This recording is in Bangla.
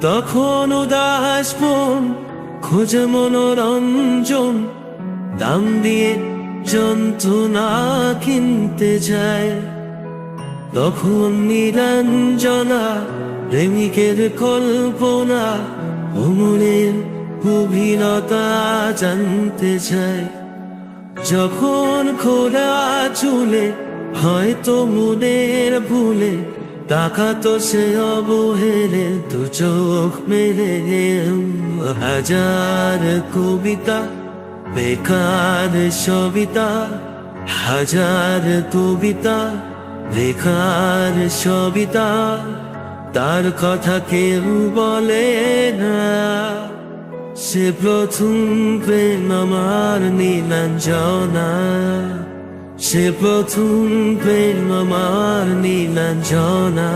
তখন উদাস মন খোঁজে মনোরঞ্জন, দাম দিয়ে যন্ত্রণা কিনতে যায়। তখন নিরঞ্জনা প্রেমিকের কল্পনা ও মনের গভীরতা জানতে চায়। যখন খোলা চুলে হয়তো মনের ভুলে তাকাতো সে অবহেলে দু চোখ মেলে। হাজার কবিতা বেকার সবিতা, হাজার কবিতা বেকার সবিতা, তার কথা কেউ বলে না। সে প্রথম প্রেম আমার নীলাঞ্জনা, সে প্রথম প্রেম আমার নীলাঞ্জনা।